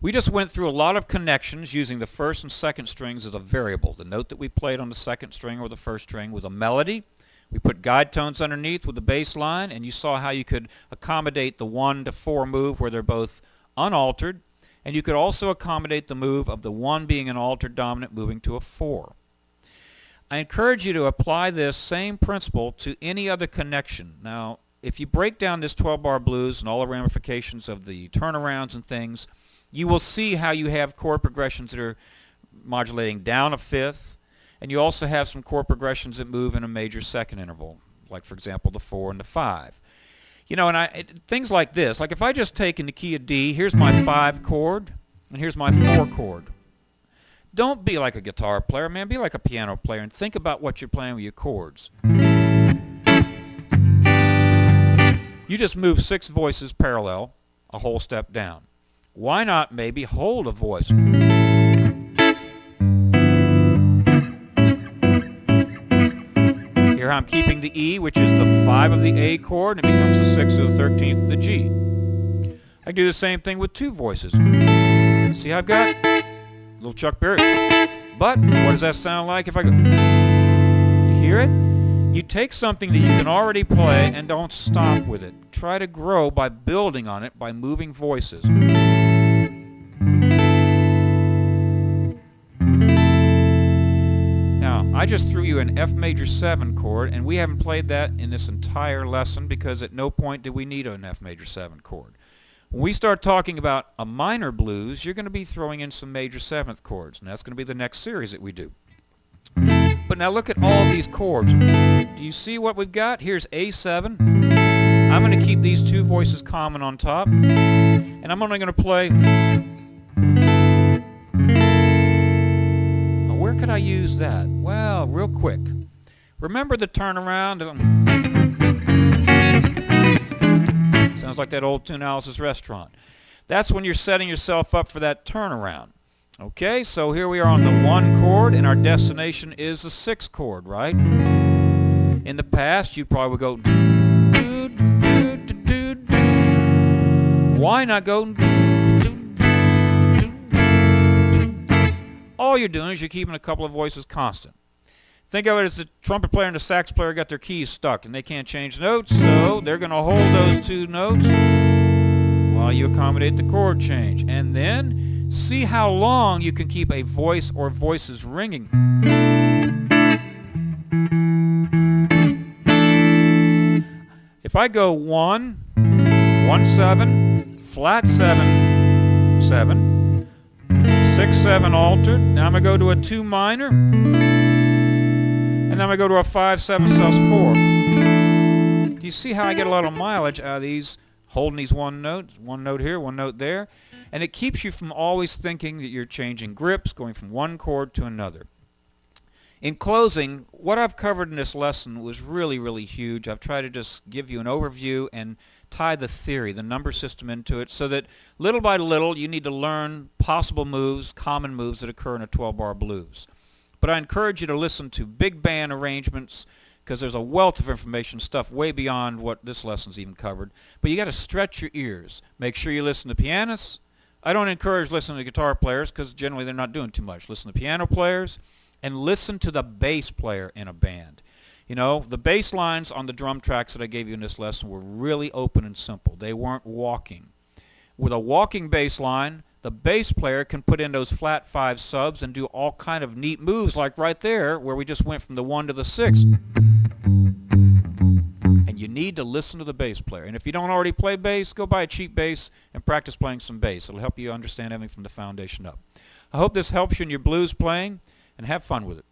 We just went through a lot of connections using the first and second strings as a variable. The note that we played on the second string or the first string was a melody. We put guide tones underneath with the bass line, and you saw how you could accommodate the 1 to 4 move where they're both unaltered, and you could also accommodate the move of the 1 being an altered dominant moving to a 4. I encourage you to apply this same principle to any other connection. Now, if you break down this 12-bar blues and all the ramifications of the turnarounds and things, you will see how you have chord progressions that are modulating down a fifth, and you also have some chord progressions that move in a major second interval, like for example the 4 and the 5. You know, and things like this, like if I just take in the key of D, here's my 5 chord, and here's my 4 chord. Don't be like a guitar player, man, be like a piano player and think about what you're playing with your chords. You just move 6 voices parallel, a whole step down. Why not maybe hold a voice? Here I'm keeping the E, which is the 5 of the A chord, and it becomes the 6 of the 13th of the G. I can do the same thing with 2 voices. See how I've got a little Chuck Berry. But what does that sound like if I go? You hear it? You take something that you can already play and don't stop with it. Try to grow by building on it, by moving voices. Now, I just threw you an F major 7 chord, and we haven't played that in this entire lesson because at no point did we need an F major 7 chord. When we start talking about a minor blues, you're going to be throwing in some major 7th chords, and that's going to be the next series that we do. But now look at all these chords. Do you see what we've got? Here's A7. I'm going to keep these 2 voices common on top, and I'm only going to play. Now, where could I use that? Well, real quick. Remember the turnaround? Sounds like that old tune, Alice's Restaurant. That's when you're setting yourself up for that turnaround. Okay, so here we are on the 1 chord, and our destination is the 6 chord, right? In the past, you probably would go. Why not go? All you're doing is you're keeping a couple of voices constant. Think of it as the trumpet player and the sax player got their keys stuck, and they can't change notes, so they're going to hold those 2 notes while you accommodate the chord change. And then see how long you can keep a voice or voices ringing. If I go 1, 1, 7, flat 7, 7, 6, 7 altered, now I'm going to go to a 2 minor, and then I'm going to go to a 5, 7 sus 4. Do you see how I get a lot of mileage out of these, holding these one note here, 1 note there? And it keeps you from always thinking that you're changing grips, going from 1 chord to another. In closing, what I've covered in this lesson was really, really huge. I've tried to just give you an overview and tie the theory, the number system into it, so that little by little you need to learn possible moves, common moves that occur in a 12-bar blues. But I encourage you to listen to big band arrangements because there's a wealth of information, stuff way beyond what this lesson's even covered. But you got to stretch your ears. Make sure you listen to pianists. I don't encourage listening to guitar players because generally they're not doing too much. Listen to piano players and listen to the bass player in a band. You know, the bass lines on the drum tracks that I gave you in this lesson were really open and simple. They weren't walking. With a walking bass line, the bass player can put in those flat 5 subs and do all kind of neat moves like right there where we just went from the 1 to the 6. And you need to listen to the bass player. And if you don't already play bass, go buy a cheap bass and practice playing some bass. It'll help you understand everything from the foundation up. I hope this helps you in your blues playing, and have fun with it.